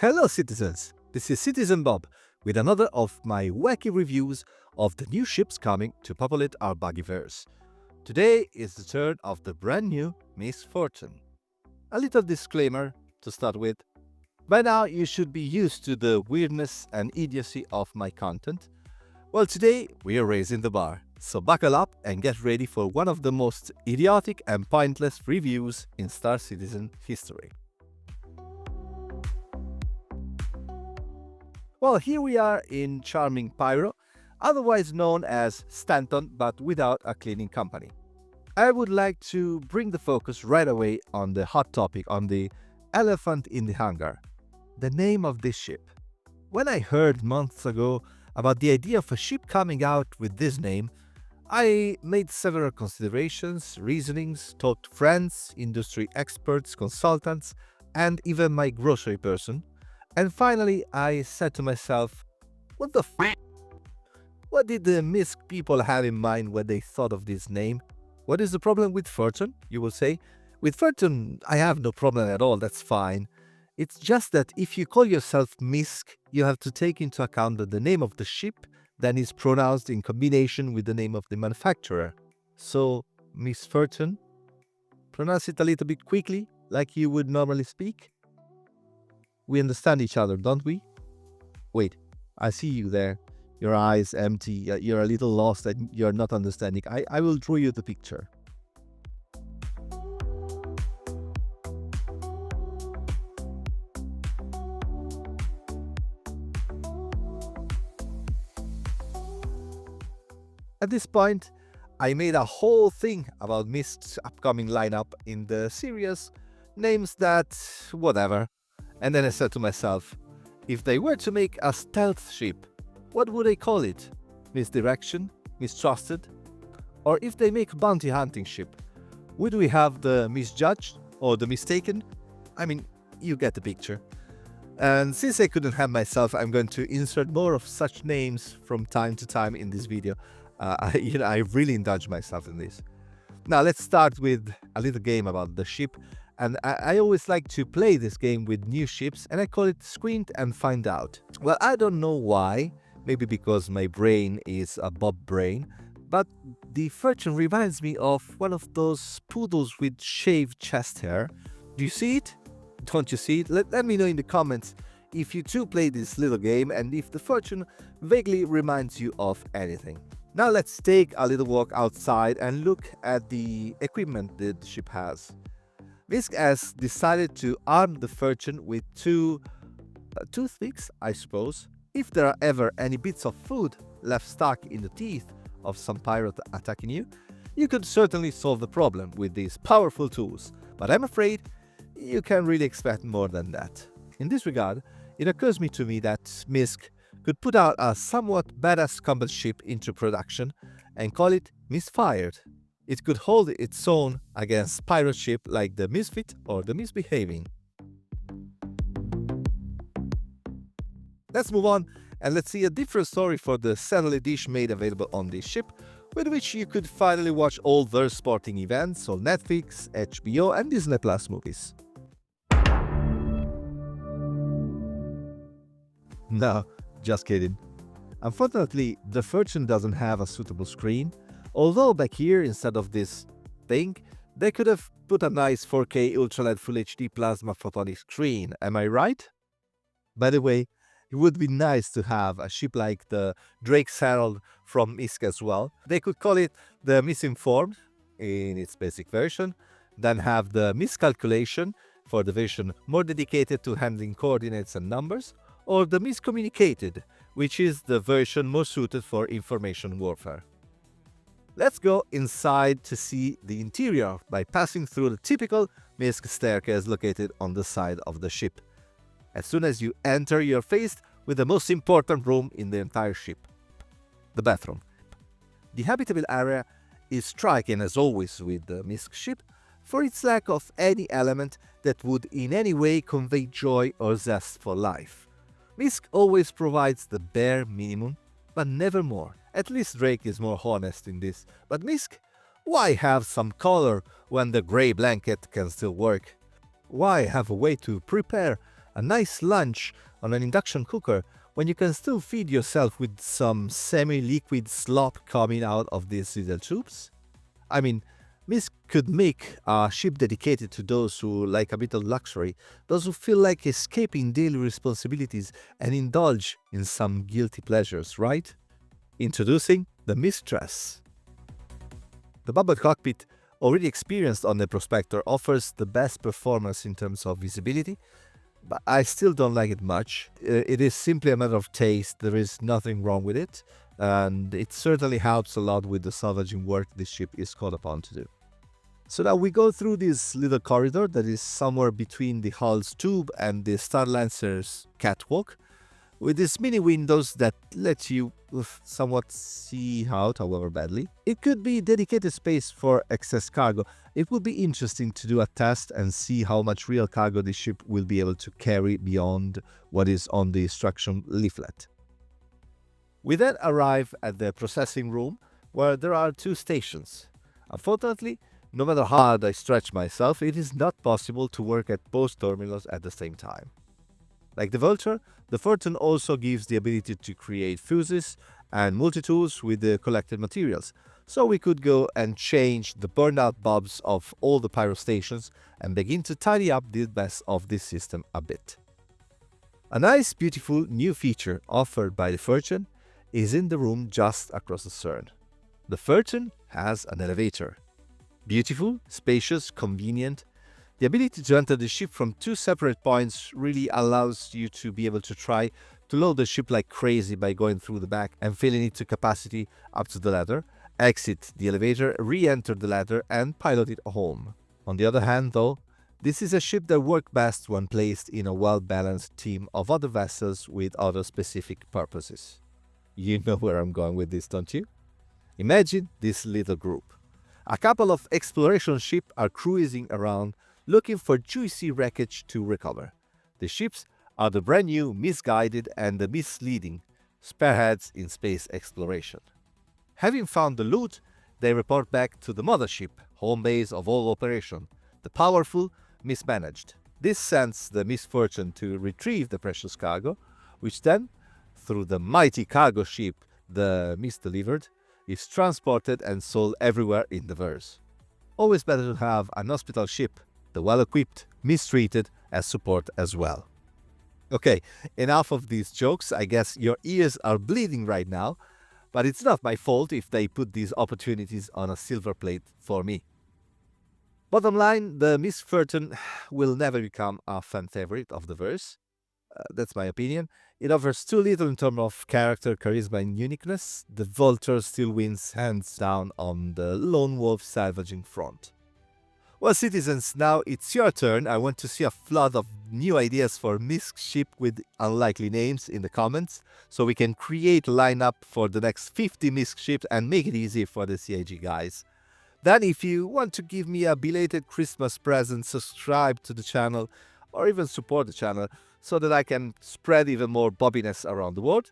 Hello citizens, this is Citizen Bob with another of my wacky reviews of the new ships coming to populate our buggyverse. Today is the turn of the brand new Misc Fortune. A little disclaimer to start with. By now you should be used to the weirdness and idiocy of my content. Well, today we are raising the bar, so buckle up and get ready for one of the most idiotic and pointless reviews in Star Citizen history. Well, here we are in charming Pyro, otherwise known as Stanton but without a cleaning company. I would like to bring the focus right away on the hot topic, on the elephant in the hangar, the name of this ship. When I heard months ago about the idea of a ship coming out with this name, I made several considerations, reasonings, talked to friends, industry experts, consultants, and even my grocery person. And finally, I said to myself, what the f***? What did the Misc people have in mind when they thought of this name? What is the problem with Fortune, you will say? With Fortune, I have no problem at all, that's fine. It's just that if you call yourself Misc, you have to take into account that the name of the ship then is pronounced in combination with the name of the manufacturer. So, Misc Fortune, pronounce it a little bit quickly, like you would normally speak. We understand each other, don't we? Wait, I see you there. Your eyes empty, you're a little lost and you're not understanding. I will draw you the picture. At this point, I made a whole thing about Misc's upcoming lineup in the series, names that whatever. And then I said to myself, if they were to make a stealth ship, what would they call it? Misdirection? Mistrusted? Or if they make a bounty hunting ship, would we have the misjudged or the mistaken? I mean, you get the picture. And since I couldn't help myself, I'm going to insert more of such names from time to time in this video. I really indulge myself in this. Now let's start with a little game about the ship. And I always like to play this game with new ships, and I call it Squint and Find Out. Well, I don't know why, maybe because my brain is a Bob brain, but the Fortune reminds me of one of those poodles with shaved chest hair. Do you see it? Don't you see it? Let me know in the comments if you too play this little game and if the Fortune vaguely reminds you of anything. Now let's take a little walk outside and look at the equipment the ship has. Misc has decided to arm the Fortune with two toothpicks, I suppose. If there are ever any bits of food left stuck in the teeth of some pirate attacking you, you could certainly solve the problem with these powerful tools, but I'm afraid you can't really expect more than that. In this regard, it occurs to me that Misc could put out a somewhat badass combat ship into production and call it Misfired. It could hold its own against pirate ship like the Misfit or the Misbehaving. Let's move on and let's see a different story for the satellite dish made available on this ship, with which you could finally watch all their sporting events on Netflix, HBO and Disney Plus movies. No, just kidding. Unfortunately, the Fortune doesn't have a suitable screen. Although back here, instead of this thing, they could have put a nice 4K UltraLED Full HD plasma photonic screen, am I right? By the way, it would be nice to have a ship like the Drake's Herald from Misc as well. They could call it the Misinformed in its basic version, then have the Miscalculation for the version more dedicated to handling coordinates and numbers, or the Miscommunicated, which is the version more suited for information warfare. Let's go inside to see the interior by passing through the typical Misc staircase located on the side of the ship. As soon as you enter, you're faced with the most important room in the entire ship, the bathroom. The habitable area is striking as always with the Misc ship for its lack of any element that would in any way convey joy or zest for life. Misc always provides the bare minimum, but never more. At least Drake is more honest in this. But Misc, why have some color when the grey blanket can still work? Why have a way to prepare a nice lunch on an induction cooker when you can still feed yourself with some semi-liquid slop coming out of these little tubes? I mean, Misc could make a ship dedicated to those who like a bit of luxury, those who feel like escaping daily responsibilities and indulge in some guilty pleasures, right? Introducing the Mistress. The bubble cockpit, already experienced on the Prospector, offers the best performance in terms of visibility, but I still don't like it much. It is simply a matter of taste, there is nothing wrong with it, and it certainly helps a lot with the salvaging work this ship is called upon to do. So now we go through this little corridor that is somewhere between the hull's tube and the Starlancer's catwalk, with these mini windows that let you somewhat see out, however badly. It could be dedicated space for excess cargo. It would be interesting to do a test and see how much real cargo the ship will be able to carry beyond what is on the instruction leaflet. We then arrive at the processing room, where there are two stations. Unfortunately, no matter how hard I stretch myself, it is not possible to work at both terminals at the same time. Like the Vulture, the Fortune also gives the ability to create fuses and multi-tools with the collected materials, so we could go and change the burnout bulbs of all the pyro stations and begin to tidy up the mess of this system a bit. A nice, beautiful new feature offered by the Fortune is in the room just across the stern. The Fortune has an elevator. Beautiful, spacious, convenient. The ability to enter the ship from two separate points really allows you to be able to try to load the ship like crazy by going through the back and filling it to capacity up to the ladder, exit the elevator, re-enter the ladder and pilot it home. On the other hand though, this is a ship that works best when placed in a well-balanced team of other vessels with other specific purposes. You know where I'm going with this, don't you? Imagine this little group. A couple of exploration ships are cruising around looking for juicy wreckage to recover. The ships are the brand new, misguided and the misleading spearheads in space exploration. Having found the loot, they report back to the mothership, home base of all operation, the powerful, mismanaged. This sends the Misc Fortune to retrieve the precious cargo, which then, through the mighty cargo ship the Misc delivered, is transported and sold everywhere in the verse. Always better to have an hospital ship, the well-equipped, mistreated as support as well. Okay, enough of these jokes. I guess your ears are bleeding right now, but it's not my fault if they put these opportunities on a silver plate for me. Bottom line, the Misc Fortune will never become a fan favorite of the verse. That's my opinion. It offers too little in terms of character, charisma and uniqueness. The Vulture still wins hands down on the lone wolf salvaging front. Well, citizens, now it's your turn. I want to see a flood of new ideas for Misc ship with unlikely names in the comments, so we can create a lineup for the next 50 Misc ships and make it easy for the CIG guys. Then if you want to give me a belated Christmas present, subscribe to the channel or even support the channel so that I can spread even more bobbiness around the world.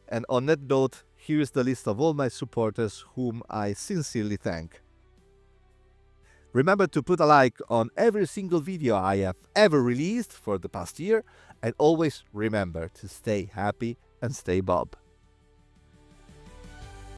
And on that note, here's the list of all my supporters whom I sincerely thank. Remember to put a like on every single video I have ever released for the past year, and always remember to stay happy and stay bob.